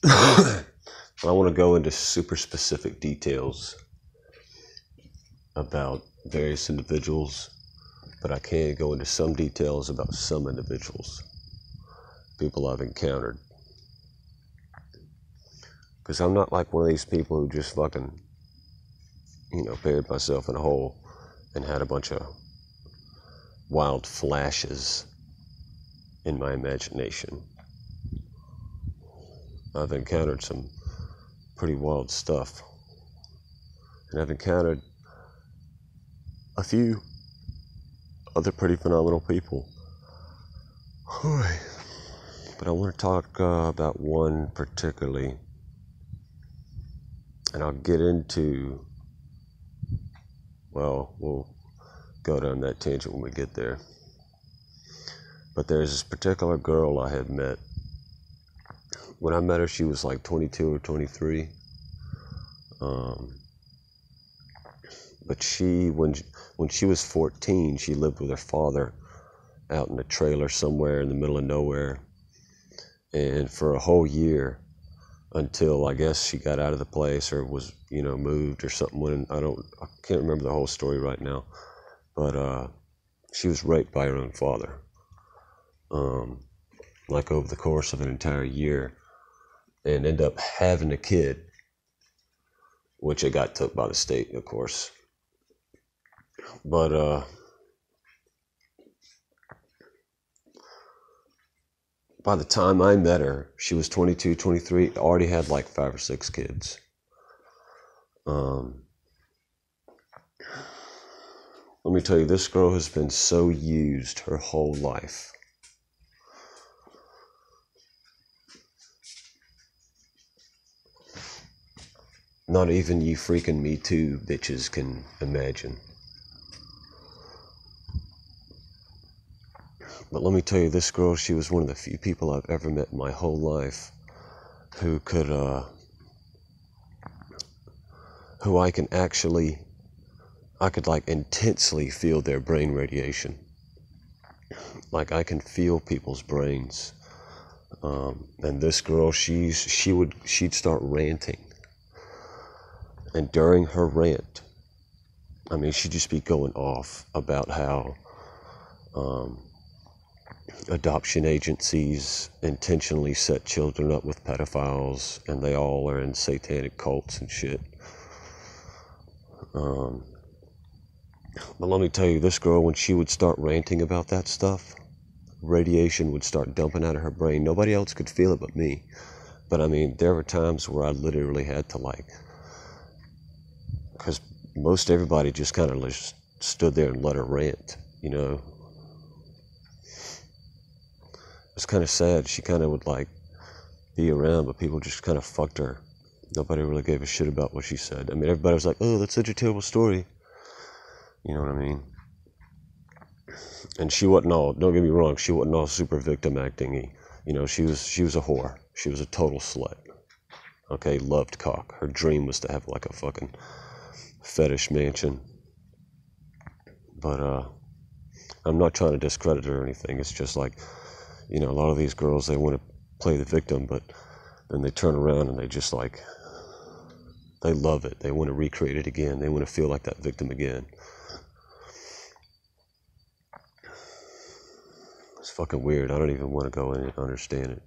I want to go into super specific details about various individuals, but I can go into some details about some individuals, people I've encountered. Because I'm not like one of these people who just fucking, buried myself in a hole and had a bunch of wild flashes in my imagination. I've encountered some pretty wild stuff. And I've encountered a few other pretty phenomenal people. But I want to talk about one particularly. And I'll get into, well, we'll go down that tangent when we get there. But there's this particular girl I had met. When I met her, she was like 22 or 23. But when she was 14, she lived with her father out in a trailer somewhere in the middle of nowhere. And for a whole year, until I guess she got out of the place or was, moved or something. I can't remember the whole story right now. But she was raped by her own father. Like over the course of an entire year. And ended up having a kid, which it got took by the state, of course. But by the time I met her, she was 22, 23, already had like 5 or 6 kids. Let me tell you, this girl has been so used her whole life. Not even you freaking Me Too bitches can imagine. But let me tell you, this girl, she was one of the few people I've ever met in my whole life who could, who I could like intensely feel their brain radiation. Like I can feel people's brains. And this girl, she'd start ranting. And during her rant, she'd just be going off about how adoption agencies intentionally set children up with pedophiles, and they all are in satanic cults and shit. But let me tell you, this girl, when she would start ranting about that stuff, radiation would start dumping out of her brain. Nobody else could feel it but me. But there were times where I literally had to because most everybody just kind of just stood there and let her rant, It's kind of sad. She kind of would be around, but people just kind of fucked her. Nobody really gave a shit about what she said. Everybody was like, "Oh, that's such a terrible story." You know what I mean? And she wasn't all, don't get me wrong, she wasn't all super victim acting-y. She was a whore. She was a total slut. Okay, loved cock. Her dream was to have like a fucking fetish mansion. But I'm not trying to discredit her or anything. It's just like, a lot of these girls, they want to play the victim, but then they turn around and they just they love it. They want to recreate it again. They want to feel like that victim again. It's fucking weird. I don't even want to go in and understand it.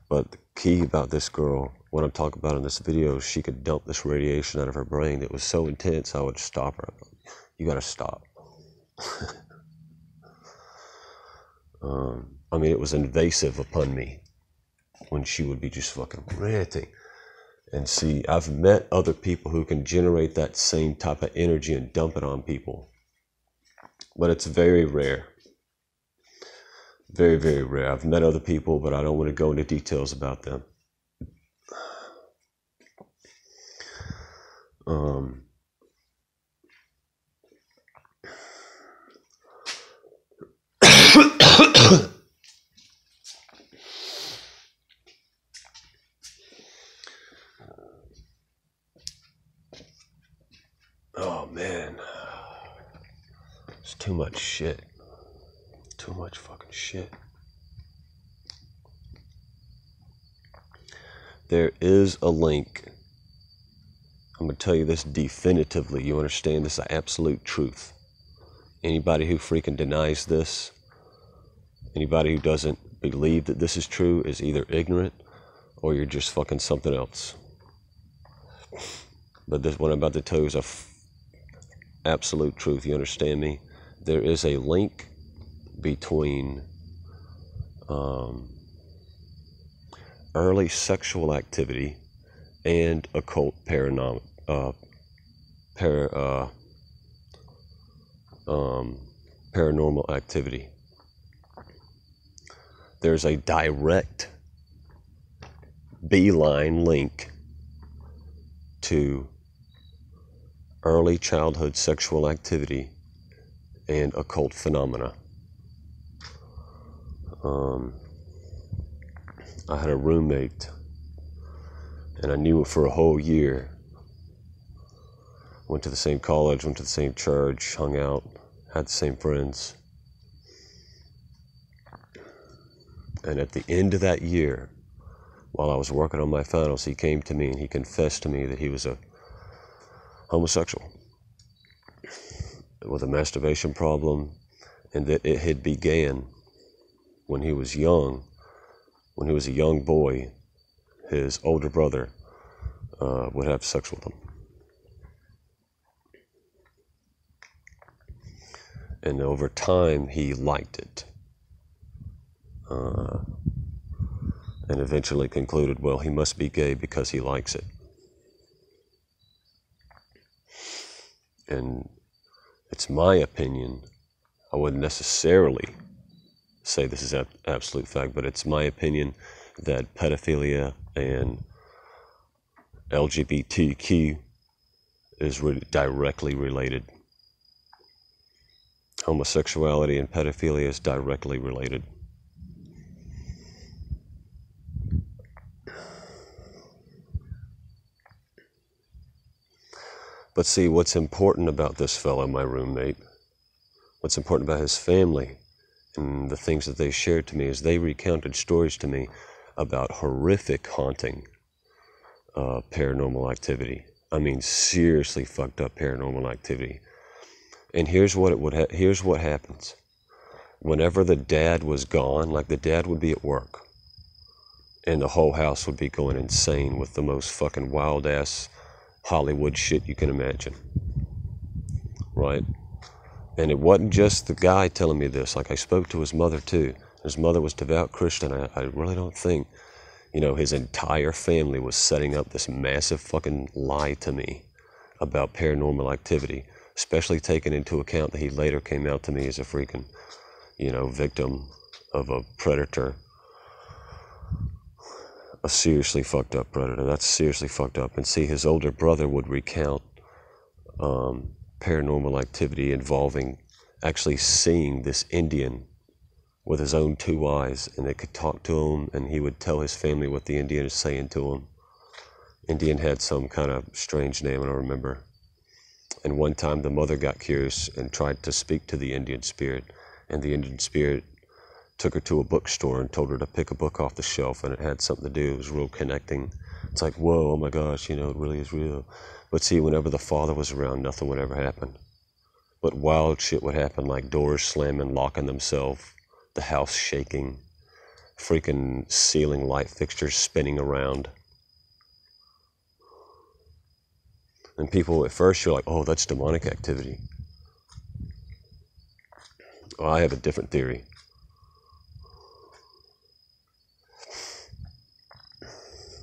But the key about this girl, what I'm talking about in this video, she could dump this radiation out of her brain. It was so intense, I would stop her. You gotta stop. It was invasive upon me when she would be just fucking ranting. And see, I've met other people who can generate that same type of energy and dump it on people. But it's very rare. Very, very rare. I've met other people, but I don't want to go into details about them. Oh man, it's too much shit. Too much fucking shit. There is a link. I'm going to tell you this definitively. You understand this is absolute truth. Anybody who freaking denies this, anybody who doesn't believe that this is true is either ignorant or you're just fucking something else. But this what I'm about to tell you is absolute truth. You understand me? There is a link between early sexual activity and occult paranormal activity. There's a direct beeline link to early childhood sexual activity and occult phenomena. I had a roommate, and I knew for a whole year. Went to the same college, went to the same church, hung out, had the same friends. And at the end of that year, while I was working on my finals, he came to me and he confessed to me that he was a homosexual with a masturbation problem, and that it had began when he was young. When he was a young boy, his older brother would have sex with him. And over time, he liked it. And eventually concluded, well, he must be gay because he likes it. And it's my opinion, I wouldn't necessarily say this is absolute fact, but it's my opinion that pedophilia and LGBTQ is directly related. Homosexuality and pedophilia is directly related. But see, what's important about this fellow, my roommate, what's important about his family and the things that they shared to me is they recounted stories to me about horrific haunting paranormal activity. I mean, seriously fucked up paranormal activity. And here's what here's what happens. Whenever the dad was gone, like the dad would be at work, and the whole house would be going insane with the most fucking wild ass Hollywood shit you can imagine. Right? And it wasn't just the guy telling me this. Like, I spoke to his mother too. His mother was devout Christian. I really don't think, his entire family was setting up this massive fucking lie to me about paranormal activity, especially taking into account that he later came out to me as a freaking, victim of a predator, a seriously fucked up predator. That's seriously fucked up. And see, his older brother would recount paranormal activity involving actually seeing this Indian with his own two eyes, and they could talk to him, and he would tell his family what the Indian is saying to him. Indian had some kind of strange name, I don't remember. And one time the mother got curious and tried to speak to the Indian spirit, and the Indian spirit took her to a bookstore and told her to pick a book off the shelf, and it had something to do, it was real connecting. It's like, whoa, oh my gosh, it really is real. But see, whenever the father was around, nothing would ever happen. But wild shit would happen, like doors slamming, locking themselves, the house shaking, freaking ceiling light fixtures spinning around. And people, at first, you're like, oh, that's demonic activity. Well, I have a different theory.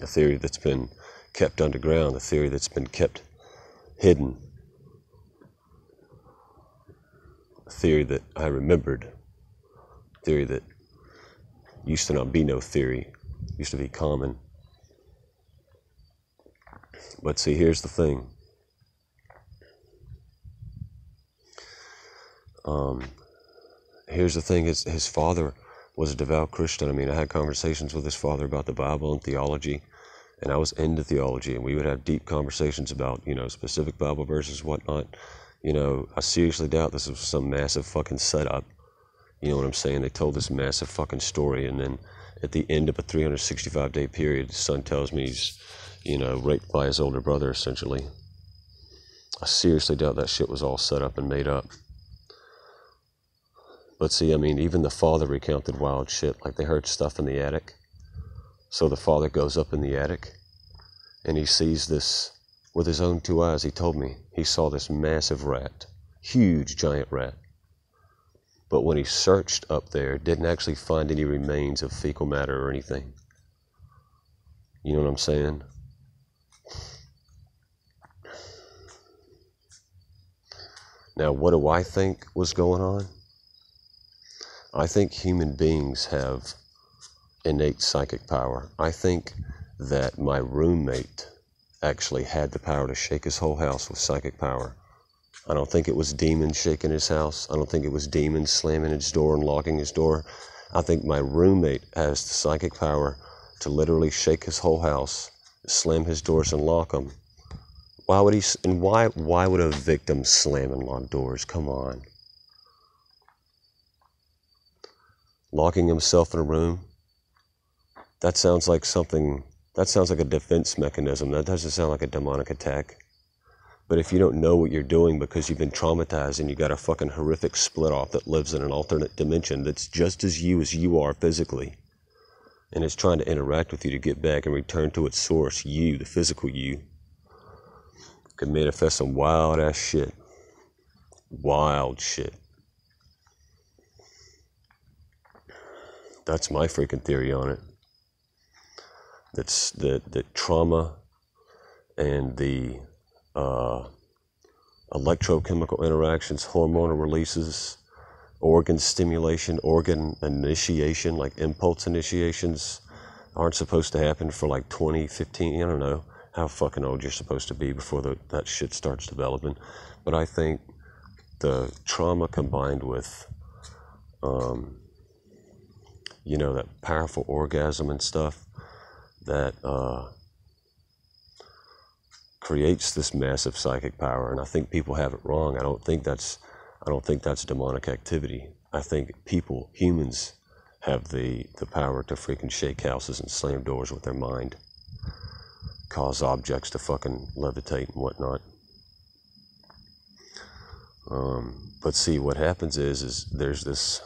A theory that's been kept underground, a theory that's been kept hidden, a theory that I remembered, a theory that used to not be no theory, used to be common. But see, here's the thing. Here's the thing, his father was a devout Christian. I mean, I had conversations with his father about the Bible and theology, and I was into theology, and we would have deep conversations about, specific Bible verses, whatnot. I seriously doubt this was some massive fucking setup. You know what I'm saying? They told this massive fucking story, and then at the end of a 365-day period, his son tells me he's, raped by his older brother, essentially. I seriously doubt that shit was all set up and made up. But see, I mean, even the father recounted wild shit, like they heard stuff in the attic. So the father goes up in the attic, and he sees this, with his own 2 eyes, he told me, he saw this massive rat, huge giant rat. But when he searched up there, didn't actually find any remains of fecal matter or anything. You know what I'm saying? Now, what do I think was going on? I think human beings have innate psychic power. I think that my roommate actually had the power to shake his whole house with psychic power. I don't think it was demons shaking his house. I don't think it was demons slamming his door and locking his door. I think my roommate has the psychic power to literally shake his whole house, slam his doors and lock them. Why would he? And why would a victim slam and lock doors? Come on. Locking himself in a room? That sounds like something. That sounds like a defense mechanism. That doesn't sound like a demonic attack. But if you don't know what you're doing because you've been traumatized and you got a fucking horrific split off that lives in an alternate dimension that's just as you are physically, and it's trying to interact with you to get back and return to its source, you, the physical you, can manifest some wild ass shit. Wild shit. That's my freaking theory on it. That's that trauma and the electrochemical interactions, hormonal releases, organ stimulation, organ initiation, like impulse initiations, aren't supposed to happen for like 20, 15, I don't know how fucking old you're supposed to be before that shit starts developing. But I think the trauma combined with, that powerful orgasm and stuff, that creates this massive psychic power, and I think people have it wrong. I don't think that's demonic activity. I think humans, have the power to freaking shake houses and slam doors with their mind, cause objects to fucking levitate and whatnot. But see, what happens is there's this.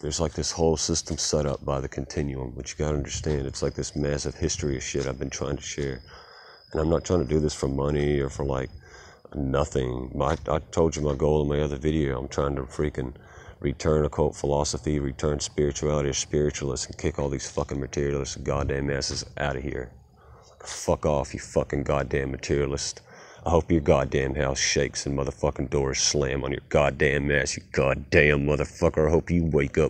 There's like this whole system set up by the continuum, which you gotta understand. It's like this massive history of shit I've been trying to share. And I'm not trying to do this for money or for like nothing. I told you my goal in my other video. I'm trying to freaking return occult philosophy, return spirituality or spiritualists, and kick all these fucking materialists and goddamn asses out of here. Fuck off, you fucking goddamn materialist. I hope your goddamn house shakes and motherfucking doors slam on your goddamn ass, you goddamn motherfucker. I hope you wake up.